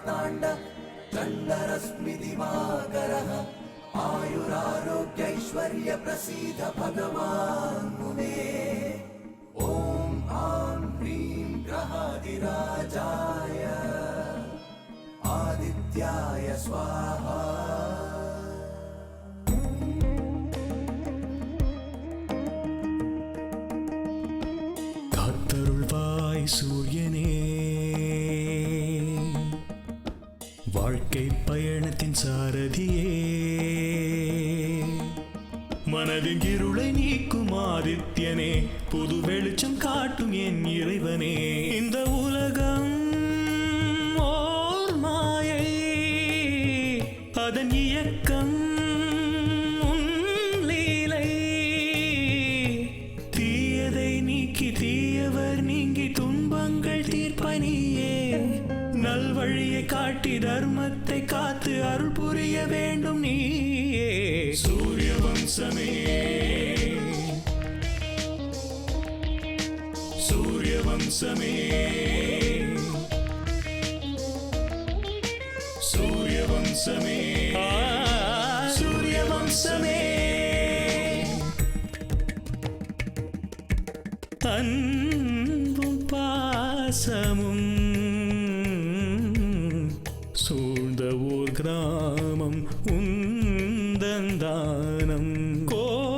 मार्ताण्ड चण्डरश्मि दिवाकरः आयुरारोग्यैश्वर्य प्रसीद भगवान् मुने ॐ आं ह्रीं ग्रहादिराजाय आदित्याय स्वाहा சூரியனே வாழ்க்கை பயணத்தின் சாரதியே மனதின் இருளை நீக்கும் ஆதித்யனே புது வெளிச்சம் காட்டும் என் இறைவனே இந்த உலகம் ஓர் மாயை அதன் இயக்கம் தீயவர் நீங்கி துன்பங்கள் தீர்ப்பனியே நல்வழியை காட்டி தர்மத்தை காத்து அருள் புரிய வேண்டும் நீயே சூரிய வம்சமே சூரிய வம்சமே சூரிய வம்சமே சூரிய வம்சமே அன்பும் பாசமும் சூழ்ந்த ஓர் கிராமம் உந்தந்தானம் கோமகளும்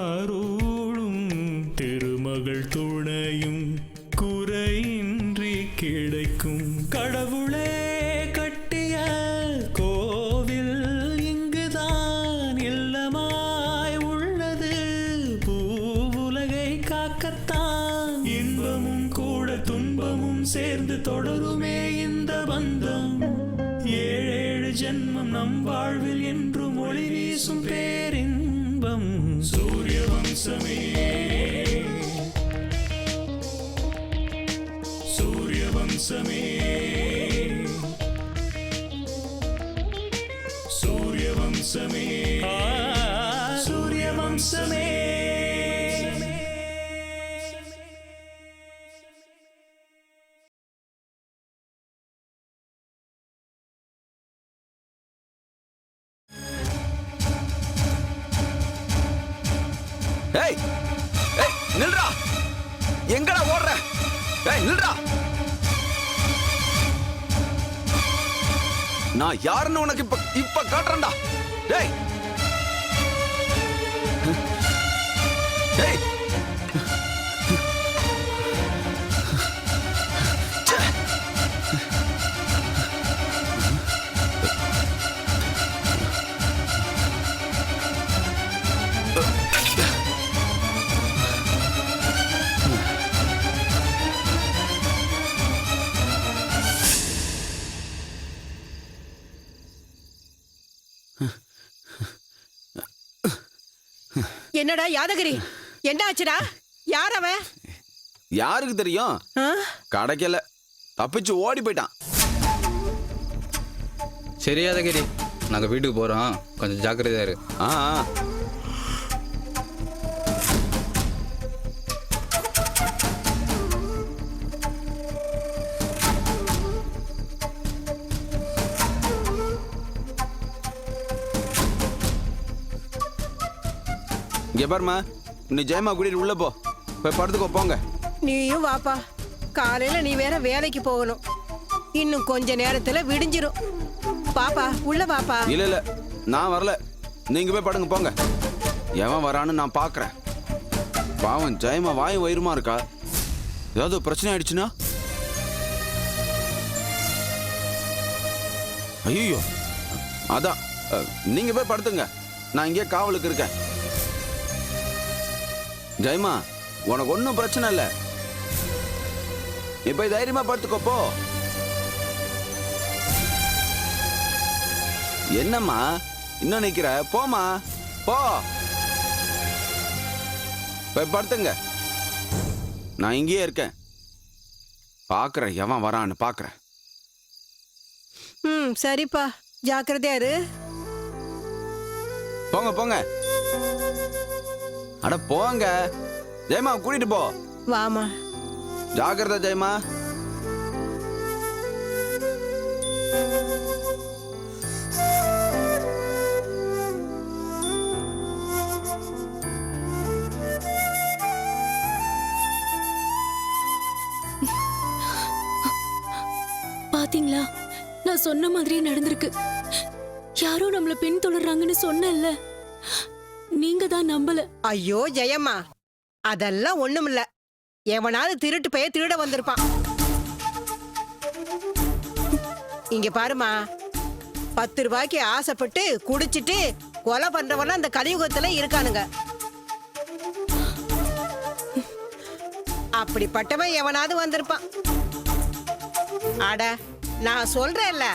அருளும் திருமகள் துணையும் குறையின்றி கிடைக்கும் கடவுளே கட்டிய கோவில் இங்குதான் இல்லமா இன்பமும் கூட துன்பமும் சேர்ந்து தொடருமே இந்த பந்தம் ஏழேழு ஜென்மம் நம் வாழ்வில் என்றும் ஒளி வீசும் பேரின்பம் சூரிய வம்சமே சூரிய வம்சமே சூரிய வம்சமே சூரிய வம்சமே ஏய் ஏய் நில்றா எங்கடா ஓடுற ஏய் நில்றா நான் யாருன்னு உனக்கு இப்ப காட்டுறேன்டா ஏய் ஏய் என்னடா யாதகிரி, என்ன ஆச்சுடா? யார் அவன்? யாருக்கு தெரியும்? கிடைக்கல, தப்பிச்சு ஓடி போயிட்டான். சரி யாதகிரி, நாங்க வீட்டுக்கு போறோம், கொஞ்சம் ஜாக்கிரதையா இரு. இங்க பாருமா, நீ ஜெயமா கூட்டிட்டு உள்ள போ, போய் படுத்துக்கோ. போங்க. நீயும் வாப்பா, காலையில நீ வேற வேலைக்கு போகணும். இன்னும் கொஞ்ச நேரத்துல விடிஞ்சிரும். பாப்பா உள்ள வாப்பா. இல்ல இல்ல, நான் வரல, நீங்க போய் படுங்க. போங்க. எவன் வரான்னு நான் பாக்குறேன். பாவம் ஜெயமா வாயும் வயிறுமா இருக்கா. ஏதாவது பிரச்சனை ஆயிடுச்சுன்னா? ஐயோ, அதான் நீங்க போய் படுத்துங்க, நான் இங்கே காவலுக்கு இருக்கேன். ஜெயமா, உனக்கு ஒன்றும் பிரச்சனை இல்லை, நீ போய் தைரியமா படுத்துக்கோ. போ. என்னம்மா இன்னும் நிக்கிற? போமா, போ, போய் படுத்துங்க. நான் இங்கேயே இருக்கேன், பாக்குறேன் எவன் வரான்னு பாக்குறேன். சரிப்பா, ஜாக்கிரதையா இரு. போங்க போங்க. அட போங்க, ஜெயமா கூட்டிட்டு போ. வாமா. ஜாக்கிரதை ஜெயமா. பாத்தீங்களா, நான் சொன்ன மாதிரியே நடந்திருக்கு. யாரோ நம்மள பின்தொடர்றாங்கன்னு சொன்னேன்ல, நீங்க தான் நம்பல. ஐயோ ஜெயம்மா, அதெல்லாம் ஒண்ணுமில்ல. எவனாவது திருட்டு போய் திருட வந்திருப்பான். இங்க பாருமா, 10 ரூபாய்க்கு ஆசைப்பட்டு குடிச்சிட்டு கொலை பண்றவன அந்த கலியுகத்துல இருக்கானுங்க. அப்படிப்பட்டவன் எவனாவது வந்திருப்பான். அட, நான் சொல்றேன்ல,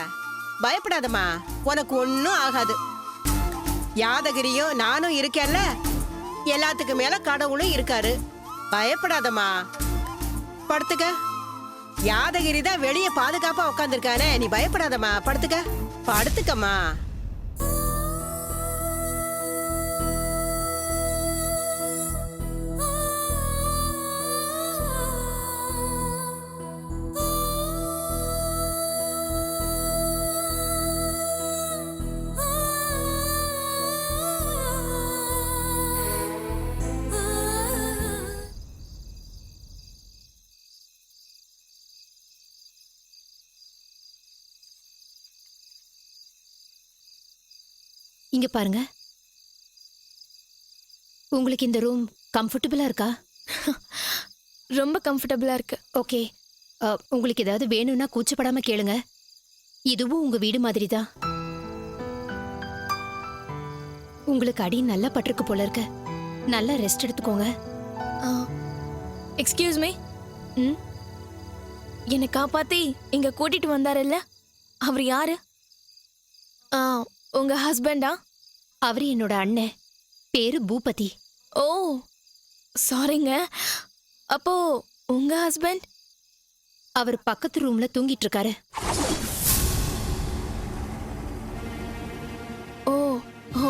பயப்படாதம்மா, உனக்கு ஒன்னும் ஆகாது. யாதகிரியும் நானும் இருக்கேன்ல, எல்லாத்துக்கு மேல கடவுளும் இருக்காரு. பயப்படாதம்மா, படுத்துக்க. யாதகிரி தான் வெளியே பாதுகாப்பா உட்காந்துருக்கானே, நீ பயப்படாதம்மா, படுத்துக்க. படுத்துக்கம்மா. இங்க பாருங்க, உங்களுக்கு இந்த ரூம் கம்ஃபர்டபுளா இருக்கா? ரொம்ப கம்ஃபர்டபுளா இருக்கு. ஓகே, உங்களுக்கு ஏதாவது வேணும்னா கூச்சப்படாம கேளுங்க. இதுவும் உங்க வீடு மாதிரி தான். உங்களுக்கு அடி நல்லா பட்டிருக்கு போல இருக்கு. நல்லா ரெஸ்ட் எடுத்துக்கோங்க. எக்ஸ்கியூஸ் மீ, ம், என்னை காப்பாத்தி இங்க கூட்டிட்டு வந்தாருல்ல, அவர் யாரு? உங்க ஹஸ்பண்டா? அவரு என்னோட அண்ணன், பேரு பூபதி. ஓ சாரிங்க. அப்போ உங்க ஹஸ்பண்ட்? அவர் பக்கத்து ரூம்ல தூங்கிட்டு இருக்காரு. ஓ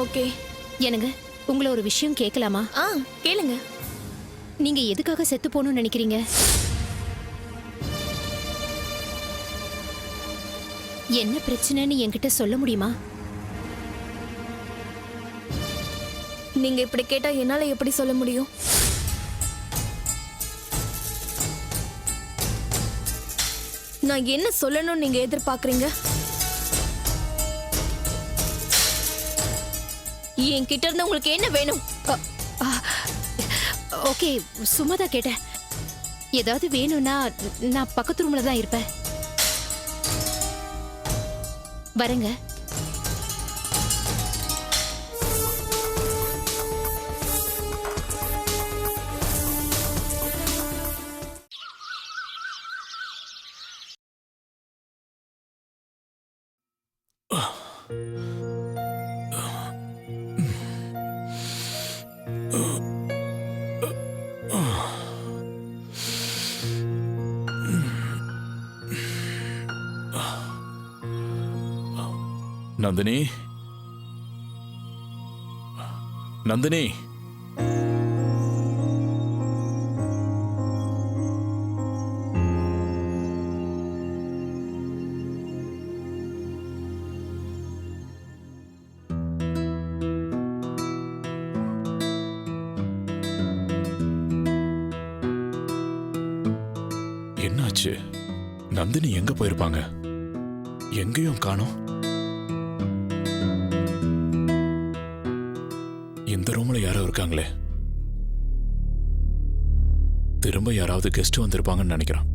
ஓகே. என்னங்க, உங்களை ஒரு விஷயம் கேட்கலாமா? கேளுங்க. நீங்க எதுக்காக செத்து போகணும்னு நினைக்கிறீங்க? என்ன பிரச்சனைன்னு என்கிட்ட சொல்ல முடியுமா? நீங்க இப்படி கேட்டா என்னால எப்படி சொல்ல முடியும்? நான் என்ன சொல்லணும்னு நீங்க எதிர்பார்க்கறீங்க? என்கிட்ட இருந்து உங்களுக்கு என்ன வேணும்? ஓகே, சும்மா தான் கேட்டேன். ஏதாவது வேணும்னா நான் பக்கத்து ரூம்ல தான் இருப்பேன். வரேங்க. நந்தினி, நந்தினி, என்னாச்சு? நந்தினி எங்க போயிருப்பாங்க? எங்கேயும் காணோம். இந்த ரூம்ல யாரோ இருக்காங்களே. திரும்ப யாராவது கெஸ்ட் வந்திருப்பாங்கன்னு நினைக்கிறேன்.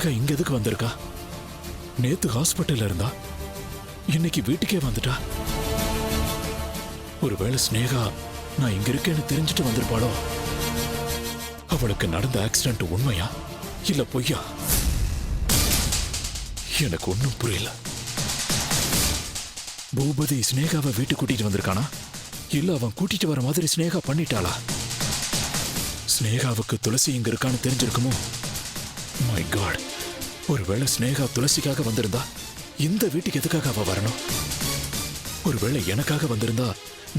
ஸ்னேகா இங்க எதுக்கு வந்திருக்கா? நேத்து ஹாஸ்பிட்டல்ல இருந்தா, இன்னைக்கு வீட்டுக்கே வந்துட்டா. ஒருவேளை ஸ்னேகா நான் இங்க இருக்கேன்னு தெரிஞ்சுட்டு வந்திருப்பாளோ? அவளுக்கு நடந்த ஆக்சிடென்ட் உண்மையா இல்ல பொய்யா? எனக்கு ஒண்ணும் புரியல. பூபதி ஸ்னேகாவை வீட்டுக்கு கூட்டிட்டு வந்திருக்கானா இல்ல அவன் கூட்டிட்டு வர மாதிரி ஸ்னேகா பண்ணிட்டாளா? ஸ்னேகாவுக்கு துளசி இங்க இருக்கான்னு தெரிஞ்சிருக்குமோ? மை காட், ஒருவேளை ஸ்னேகா துளசிக்காக வந்திருந்தா இந்த வீட்டுக்கு எதுக்காக அவ வரணும்? ஒருவேளை எனக்காக வந்திருந்தா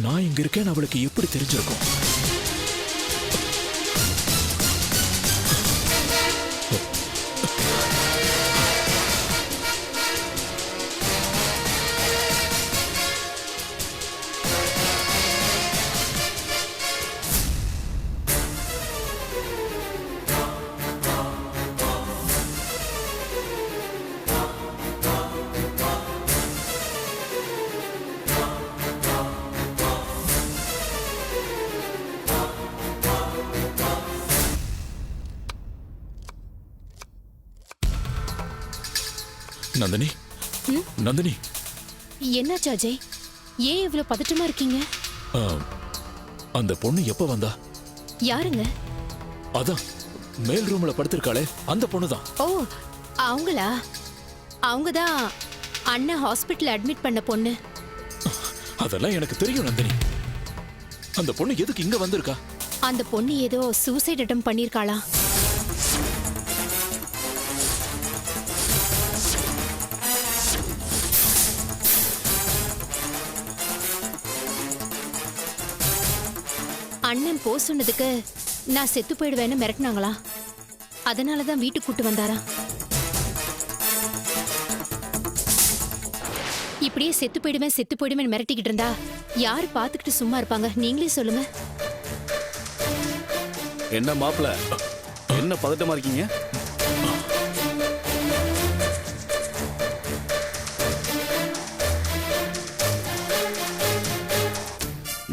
நான் இங்க இருக்கேன்னு அவளுக்கு எப்படி தெரிஞ்சிருக்கும்? நந்தினி, நந்தினி, என்னாச்சு அஜய்? ஏன் இவ்வளவு பதட்டமா இருக்கீங்க? ஆ, அந்த பொண்ணு எப்ப வந்தா? யாருங்க? அதான் மேல் ரூம்ல படுத்திருக்காளே அந்த பொண்ணுதான். ஓ, அவங்களா? அவங்கதான் அண்ணன் ஹாஸ்பிட்டல் அட்மிட் பண்ண பொண்ணு. அதெல்லாம் எனக்கு தெரியும் நந்தினி. அந்த பொண்ணு எதுக்கு இங்க வந்திருக்கா? அந்த பொண்ணு ஏதோ சூசைட் அட்டம் பண்ணிருக்காளா? அண்ணன் போ சொன்னதுக்கு நான் செத்து போயிடுவேன்னு மிரட்டினாங்களா? அதனாலதான் வீட்டுக்கு கூட்டு வந்தாரா? இப்படியே செத்து போயிடுவேன் மிரட்டிக்கிட்டு இருந்தா யாரு பாத்துக்கிட்டு சும்மா இருப்பாங்க? நீங்களே சொல்லுங்க. என்ன மாப்பிள, என்ன பதட்டமா இருக்கீங்க?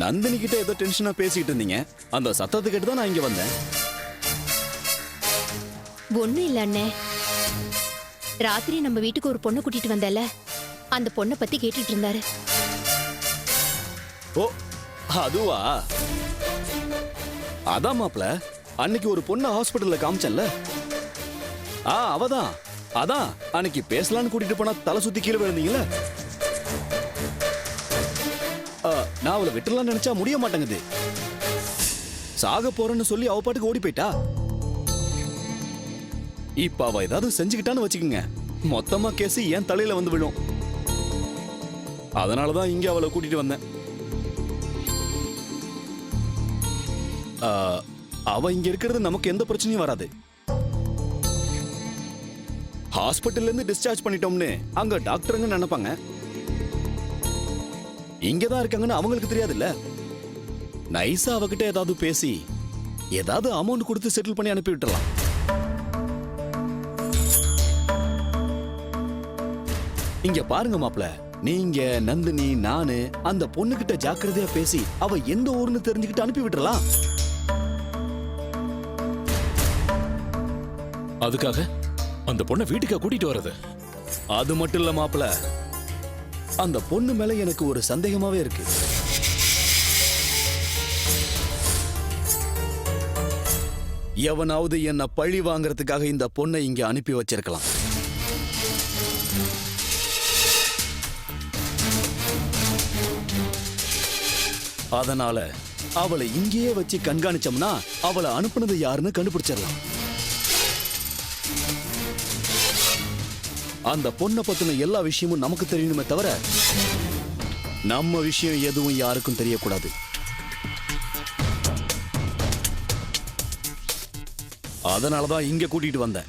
நந்தினி கிட்ட ஏதோ டென்ஷனா பேசிட்டு இருந்தீங்க. அந்த சத்தத்தை கேட்டு தான் நான் இங்க வந்தேன். ஒண்ணும் இல்ல அண்ணே, ராத்திரி நம்ம வீட்டுக்கு ஒரு பொண்ணு கூட்டிட்டு வந்தல, அந்த பொண்ணை பத்தி கேட்டுட்டு இருந்தாரு. ஓ, அதுவா? அதான் மாப்பிள, அன்னைக்கு ஒரு பொண்ணு ஹாஸ்பிட்டல்ல காமிச்சேன்ல, அவதான். அதான் அன்னைக்கு பேசலான்னு கூட்டிட்டு போனா தலை சுத்தி கீழே விழுந்தீங்கல்ல. நான் அவளை விட்டுலாம் நினைச்சா முடிய மாட்டேங்குது. சாக போறேன்னு சொல்லி அவ பாட்டுக்கு ஓடி போயிட்டா. இப்ப அவ ஏதாவது செஞ்சுக்கிட்டான்னு வச்சுக்கோங்க, மொத்தமா கேஸ் என் தலையில வந்து விழும். அதனாலதான் இங்க அவளை கூட்டிட்டு வந்தேன். அவ இங்க இருக்கிறது நமக்கு எந்த பிரச்சனையும் வராது. ஹாஸ்பிட்டல்ல இருந்து டிஸ்சார்ஜ் பண்ணிட்டோம்னு அங்க டாக்டருங்க நினைப்பாங்க. இங்கதான் இருக்காங்கன்னு அவங்களுக்கு தெரியாதுல்ல. நைஸா அவகிட்ட ஏதாவது பேசி ஏதாவது அமௌண்ட் கொடுத்து செட்டில் பண்ணி அனுப்பி விட்டுறலாம். இங்க பாருங்க மாப்ள, நீங்க, நந்தினி, நானு அந்த பொண்ணுகிட்ட ஜாக்கிரதையா பேசி அவ எந்த ஊர்னு தெரிஞ்சுக்கிட்டு அனுப்பி விட்டுறலாம். அதுக்காக அந்த பொண்ணை வீட்டுக்கு கூட்டிட்டு வர்றது? அது மட்டும் இல்ல மாப்ள, அந்த பொண்ணு மேல எனக்கு ஒரு சந்தேகமாவே இருக்கு. எவனாவது என்ன பழி வாங்கறதுக்காக இந்த பொண்ணை இங்க அனுப்பி வச்சிருக்கலாம். அதனால அவளை இங்கேயே வச்சு கண்காணிச்சோம்னா அவளை அனுப்புனது யாருன்னு கண்டுபிடிச்சிடலாம். அந்த பொண்ணை பத்தின எல்லா விஷயமும் நமக்கு தெரியணுமே தவிர நம்ம விஷயம் எதுவும் யாருக்கும் தெரியக்கூடாது. அதனாலதான் இங்க கூட்டிட்டு வந்தேன்.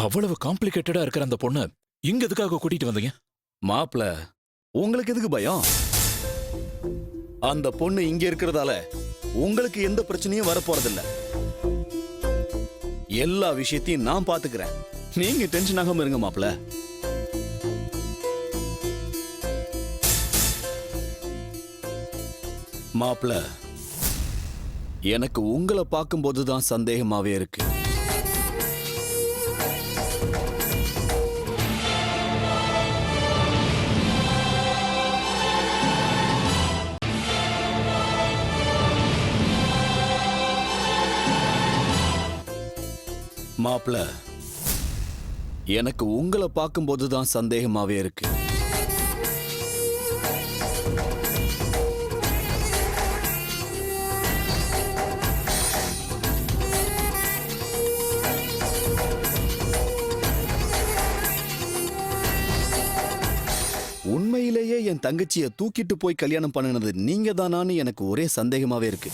அவ்வளவு காம்ப்ளிகேட்டடா இருக்கிற அந்த பொண்ணை இங்க எதுக்காக கூட்டிட்டு வந்தீங்க? மாப்ள, உங்களுக்கு எதுக்கு பயம்? அந்த பொண்ணு இங்க இருக்கிறதால உங்களுக்கு எந்த பிரச்சனையும் வரப்போறதில்ல. எல்லா விஷயத்தையும் நான் பாத்துக்கிறேன். நீங்க டென்ஷன் ஆகாம இருங்க மாப்ள. மாப்ள, எனக்கு உங்களை பார்க்கும்போதுதான் சந்தேகமாவே இருக்கு. மாப்ள, எனக்கு உங்களை பார்க்கும்போது தான் சந்தேகமாவே இருக்கு. உண்மையிலேயே என் தங்கச்சியை தூக்கிட்டு போய் கல்யாணம் பண்ணினது நீங்க தானான்னு எனக்கு ஒரே சந்தேகமாவே இருக்கு.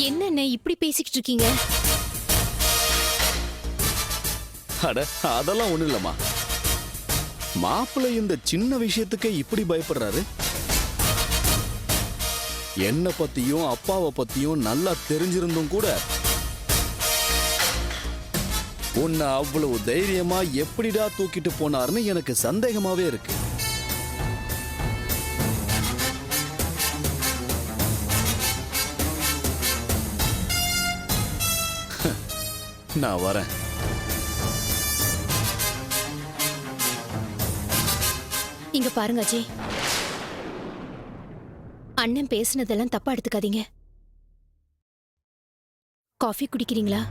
என்னண்ணே இப்படி பேசிக்கிட்டு இருக்கீங்க? அட, அதெல்லாம் ஒண்ணும் இல்லம்மா. மாப்பிள்ளை இந்த சின்ன விஷயத்துக்கே இப்படி பயப்படுறாரு. என்ன பத்தியும் அப்பாவை பத்தியும் நல்லா தெரிஞ்சிருந்தும் கூட உன்னை அவ்வளவு தைரியமா எப்படிடா தூக்கிட்டு போனார்னு எனக்கு சந்தேகமாவே இருக்கு. நான் வரேன். இங்க பாருங்க அஜய், அண்ணன் பேசுனதெல்லாம் தப்பா எடுத்துக்காதீங்க. காஃபி குடிக்கிறீங்களா?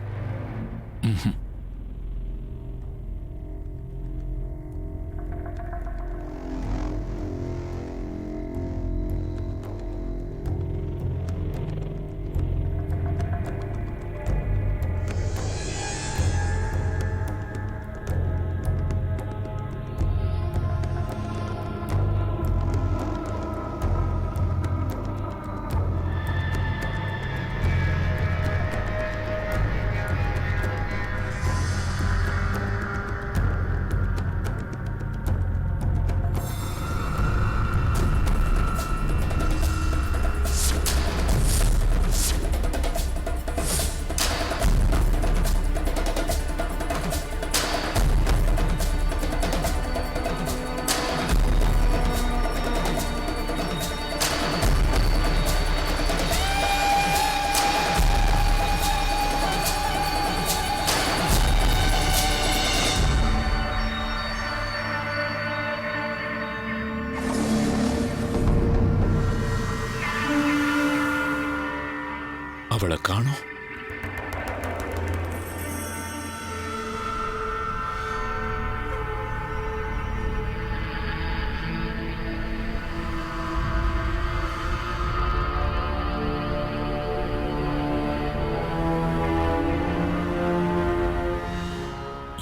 அவளை காணோம்.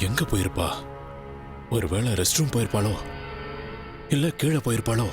எங்க போயிருப்பா? ஒருவேளை ரெஸ்ட் ரூம் போயிருப்பாளோ, இல்ல கீழே போயிருப்பாளோ?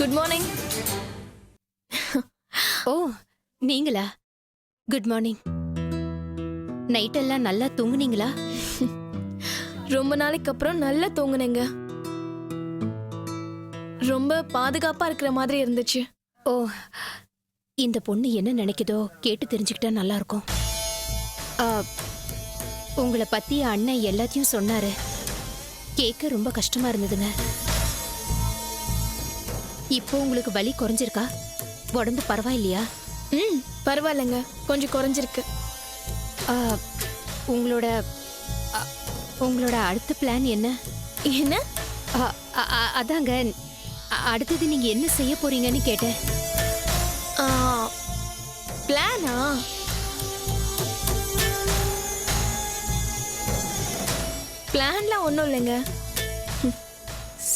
Good morning. ஓ, நீங்களா? Good morning. நைட் எல்லாம் நல்லா தூங்குனீங்களா? ரொம்ப நாளைக்கு அப்புறம் நல்லா தூங்குனேங்க. ரொம்ப பாதுகாப்பா இருக்கிற மாதிரி இருந்துச்சு. ஓ, இந்த பொண்ணு என்ன நினைக்குதோ கேட்டு தெரிஞ்சுக்கிட்டா நல்லா இருக்கும். உங்களை பத்தி அண்ணன் எல்லாத்தையும் சொன்னாரு. கேட்க ரொம்ப கஷ்டமா இருந்ததுங்க. இப்போ உங்களுக்கு வலி குறைஞ்சிருக்கா? உடம்பு பரவாயில்லையா? பரவாயில்லைங்க, கொஞ்சம் குறைஞ்சிருக்கு. உங்களோட உங்களோட அடுத்த பிளான் என்ன? என்ன? அதாங்க, அடுத்தது நீங்க என்ன செய்ய போறீங்கன்னு கேட்டேன். பிளானா? பிளான்லாம் ஒன்றும் இல்லைங்க,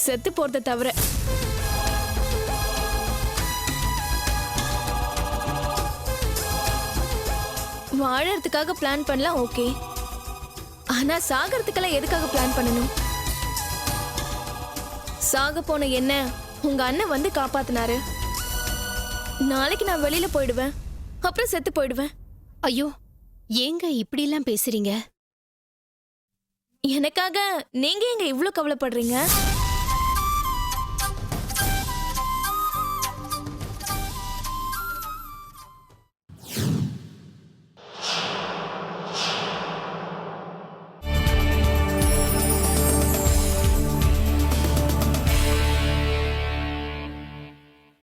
செத்து போறத தவிர. வாழறதுக்காக பிளான் பண்ணலாம், ஓகே. ஆனா சாகறதுக்கெல்லாம் எதுக்காக பிளான் பண்ணணும்? சாக போன என்ன உங்க அண்ணன் வந்து காப்பாத்தினாரு. நாளைக்கு நான் வெளியில போயிடுவேன், அப்புறம் செத்து போயிடுவேன். ஐயோ, ஏங்க இப்படி எல்லாம் பேசுறீங்க? எனக்காக நீங்க எங்க இவ்ளோ கவலைப்படுறீங்க?